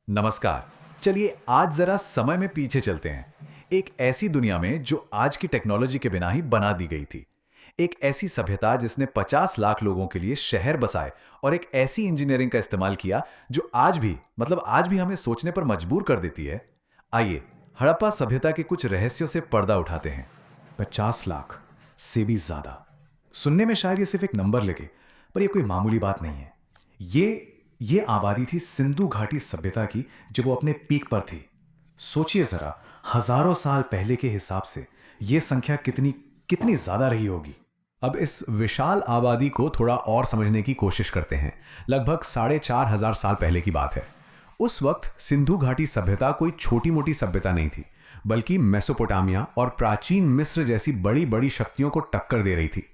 नमस्कार। चलिए आज जरा समय में पीछे चलते हैं। एक ऐसी दुनिया में जो आज की टेक्नोलॉजी के बिना ही बना दी गई थी। एक ऐसी सभ्यता जिसने 50 लाख लोगों के लिए शहर बसाए और एक ऐसी इंजीनियरिंग का इस्तेमाल किया जो आज भी हमें सोचने पर मजबूर कर देती है। आइए हड़प्पा सभ्यता के कुछ रहस्यों से पर्दा उठाते हैं। 50 लाख से भी ज्यादा। सुनने में शायद ये सिर्फ एक नंबर लगे, पर ये कोई मामूली बात नहीं है। ये आबादी थी सिंधु घाटी सभ्यता की, जब वो अपने पीक पर थी। सोचिए जरा, हजारों साल पहले के हिसाब से ये संख्या कितनी कितनी ज्यादा रही होगी। अब इस विशाल आबादी को थोड़ा और समझने की कोशिश करते हैं। लगभग 4,500 साल पहले की बात है। उस वक्त सिंधु घाटी सभ्यता कोई छोटी मोटी सभ्यता नहीं थी, बल्कि मेसोपोटामिया और प्राचीन मिस्र जैसी बड़ी बड़ी शक्तियों को टक्कर दे रही थी।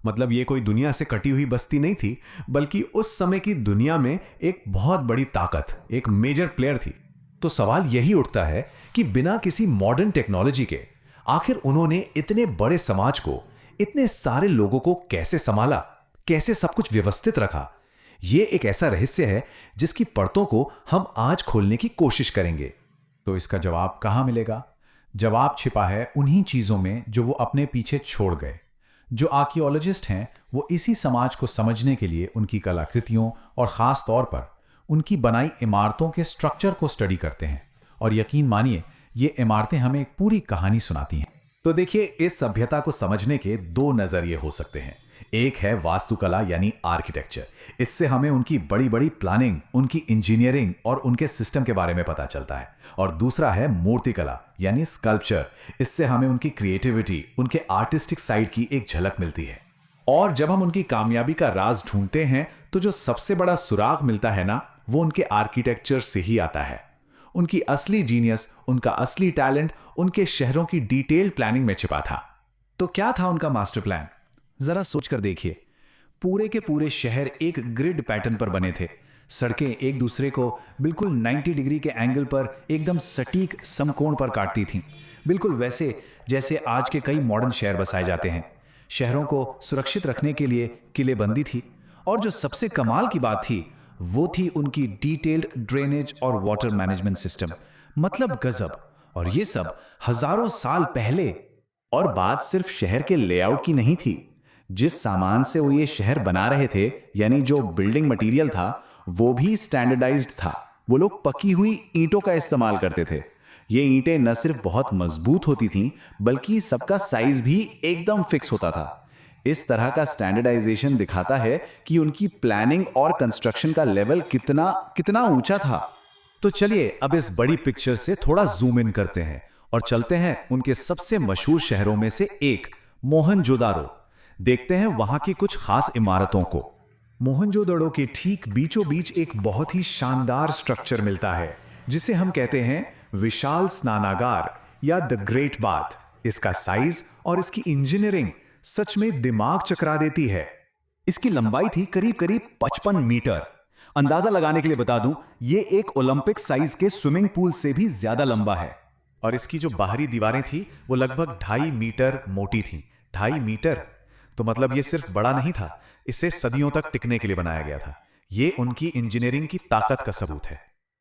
मतलब ये कोई दुनिया से कटी हुई बस्ती नहीं थी, बल्कि उस समय की दुनिया में एक बहुत बड़ी ताकत, एक मेजर प्लेयर थी। तो सवाल यही उठता है कि बिना किसी मॉडर्न टेक्नोलॉजी के आखिर उन्होंने इतने बड़े समाज को, इतने सारे लोगों को कैसे संभाला, कैसे सब कुछ व्यवस्थित रखा। ये एक ऐसा रहस्य है जिसकी परतों को हम आज खोलने की कोशिश करेंगे। तो इसका जवाब कहां मिलेगा? जवाब छिपा है उन्हीं चीजों में जो वो अपने पीछे छोड़ गए। जो आर्कियोलॉजिस्ट हैं वो इसी समाज को समझने के लिए उनकी कलाकृतियों और खास तौर पर उनकी बनाई इमारतों के स्ट्रक्चर को स्टडी करते हैं। और यकीन मानिए, ये इमारतें हमें एक पूरी कहानी सुनाती हैं। तो देखिए, इस सभ्यता को समझने के दो नजरिए हो सकते हैं। एक है वास्तुकला यानी आर्किटेक्चर। इससे हमें उनकी बड़ी बड़ी प्लानिंग, उनकी इंजीनियरिंग और उनके सिस्टम के बारे में पता चलता है। और दूसरा है मूर्तिकला यानी स्कल्पचर। इससे हमें उनकी क्रिएटिविटी, उनके आर्टिस्टिक साइड की एक झलक मिलती है। और जब हम उनकी कामयाबी का राज ढूंढते हैं तो जो सबसे बड़ा सुराग मिलता है ना, वो उनके आर्किटेक्चर से ही आता है। उनकी असली जीनियस, उनका असली टैलेंट उनके शहरों की डिटेल्ड प्लानिंग में छिपा था। तो क्या था उनका मास्टर प्लान? जरा सोचकर देखिए। पूरे के पूरे शहर एक ग्रिड पैटर्न पर बने थे। सड़कें एक दूसरे को बिल्कुल 90 डिग्री के एंगल पर एकदम सटीक समकोण पर काटती थीं। बिल्कुल वैसे जैसे आज के कई मॉडर्न शहर बसाए जाते हैं। शहरों को सुरक्षित रखने के लिए किलेबंदी थी। और जो सबसे कमाल की बात थी, वो थी उनकी डिटेल्ड ड्रेनेज और वाटर मैनेजमेंट सिस्टम। मतलब गजब। और ये सब हजारों साल पहले। और बात सिर्फ शहर के लेआउट की नहीं थी। जिस सामान से वो ये शहर बना रहे थे, यानी जो बिल्डिंग मटेरियल था, वो भी स्टैंडर्डाइज्ड था। वो लोग पकी हुई ईंटों का इस्तेमाल करते थे। ये ईंटें न सिर्फ बहुत मजबूत होती थीं, बल्कि सबका साइज भी एकदम फिक्स होता था। इस तरह का स्टैंडर्डाइजेशन दिखाता है कि उनकी प्लानिंग और कंस्ट्रक्शन का लेवल कितना कितना ऊंचा था। तो चलिए अब इस बड़ी पिक्चर से थोड़ा जूम इन करते हैं और चलते हैं उनके सबसे मशहूर शहरों में से एक, मोहनजोदारो। देखते हैं वहां की कुछ खास इमारतों को। मोहनजोदड़ो के ठीक बीचों बीच एक बहुत ही शानदार स्ट्रक्चर मिलता है, जिसे हम कहते हैं विशाल स्नानागार या द ग्रेट बाथ। इसका साइज और इसकी इंजीनियरिंग सच में दिमाग चकरा देती है। इसकी लंबाई थी करीब करीब 55 मीटर। अंदाजा लगाने के लिए बता दूं, ये एक ओलंपिक साइज के स्विमिंग पूल से भी ज्यादा लंबा है। और इसकी जो बाहरी दीवारें थी वो लगभग 2.5 मीटर मोटी थी। 2.5 मीटर तो मतलब ये सिर्फ बड़ा नहीं था, इसे सदियों तक टिकने के लिए बनाया गया था। ये उनकी इंजीनियरिंग की ताकत का सबूत है।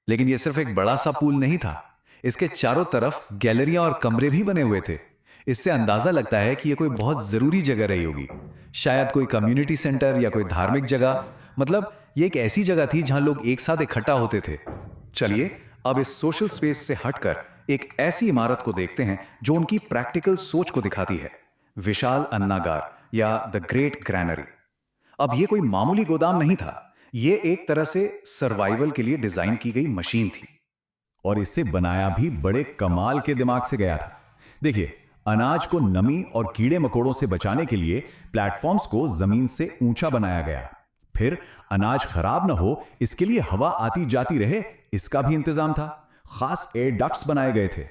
लेकिन ये सिर्फ एक बड़ा सा पूल नहीं था। इसके चारों तरफ गैलरियां और कमरे भी बने हुए थे। इससे अंदाजा लगता है कि ये कोई बहुत जरूरी जगह रही होगी। शायद कोई कम्युनिटी सेंटर या कोई धार्मिक जगह। मतलब ये एक ऐसी जगह थी जहां लोग एक साथ इकट्ठा होते थे। चलिए अब इस सोशल स्पेस से हटकर एक ऐसी इमारत को देखते हैं जो उनकी प्रैक्टिकल सोच को दिखाती है। विशाल अन्नागार या द ग्रेट ग्रैनरी। अब ये कोई मामूली गोदाम नहीं था। ये एक तरह से सर्वाइवल के लिए डिजाइन की गई मशीन थी। और इसे बनाया भी बड़े कमाल के दिमाग से गया था। देखिए, अनाज को नमी और कीड़े मकोड़ों से बचाने के लिए प्लेटफॉर्म्स को जमीन से ऊंचा बनाया गया। फिर अनाज खराब ना हो, इसके लिए हवा आती जाती रहे, इसका भी इंतजाम था। खास एयर डक्ट्स बनाए गए थे।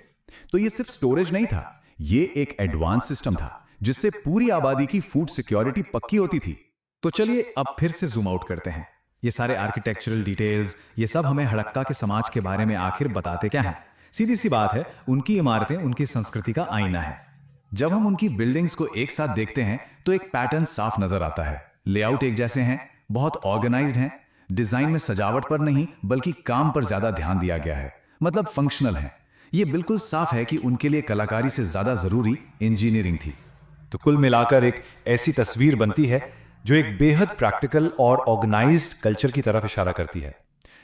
तो ये सिर्फ स्टोरेज नहीं था, ये एक एडवांस सिस्टम था जिससे पूरी आबादी की फूड सिक्योरिटी पक्की होती थी। तो चलिए अब फिर से जूम आउट करते हैं। ये सारे आर्किटेक्चरल डिटेल्स, ये सब हमें हड़प्पा के समाज के बारे में आखिर बताते क्या हैं? सीधी सी बात है, उनकी इमारतें उनकी संस्कृति का आईना है। जब हम उनकी बिल्डिंग्स को एक साथ देखते हैं तो एक पैटर्न साफ नजर आता है। लेआउट एक जैसे हैं, बहुत ऑर्गेनाइज्ड हैं। डिजाइन में सजावट पर नहीं बल्कि काम पर ज्यादा ध्यान दिया गया है, मतलब फंक्शनल है। ये बिल्कुल साफ है कि उनके लिए कलाकारी से ज्यादा जरूरी इंजीनियरिंग थी। तो कुल मिलाकर एक ऐसी तस्वीर बनती है जो एक बेहद प्रैक्टिकल और ऑर्गेनाइज्ड कल्चर की तरफ इशारा करती है।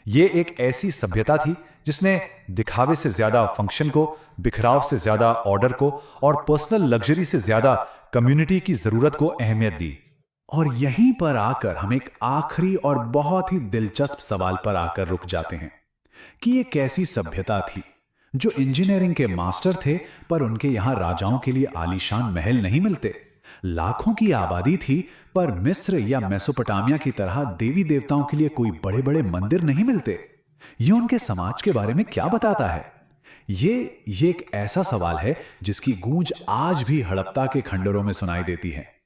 ये एक ऐसी सभ्यता थी जिसने दिखावे से ज्यादा फंक्शन को, बिखराव से ज्यादा ऑर्डर को और पर्सनल लग्जरी से ज्यादा कम्युनिटी की जरूरत को अहमियत दी। और यहीं पर आकर हम एक आखिरी और बहुत ही दिलचस्प सवाल पर आकर रुक जाते हैं कि ये कैसी सभ्यता थी जो इंजीनियरिंग के मास्टर थे, पर उनके यहां राजाओं के लिए आलीशान महल नहीं मिलते। लाखों की आबादी थी, पर मिस्र या मेसोपोटामिया की तरह देवी देवताओं के लिए कोई बड़े बड़े मंदिर नहीं मिलते। ये उनके समाज के बारे में क्या बताता है? ये एक ऐसा सवाल है जिसकी गूंज आज भी हड़प्पा के खंडरों में सुनाई देती है।